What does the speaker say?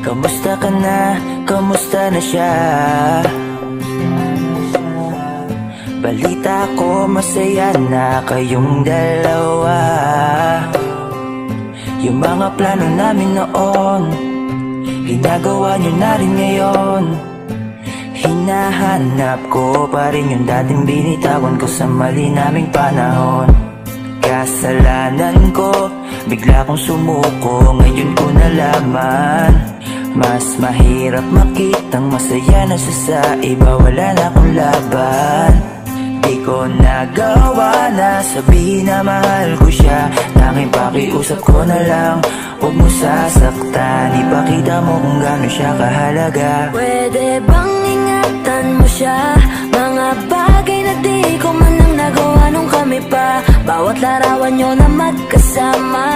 Kamusta ka na? Kamusta na siya? Balita ko masaya na kayong dalawa. Yung mga plano namin noon, ginagawa nyo na rin ngayon. Hinahanap ko pa rin yung dating binitawan ko sa mali naming panahon. Kasalanan ko, bigla kong sumuko, ngayon ko nalaman. Mas mahirap makitang masaya na siya sa iba, wala na akong laban. Di ko nagawa na sabihin na mahal ko siya. Tanging pakiusap ko na lang, huwag mo sasaktan. Ipakita mo kung gaano siya kahalaga. Pwede bang ingatan mo siya? Mga bagay na di ko man lang nagawa nung kami pa. Bawat larawan nyo na magkasama,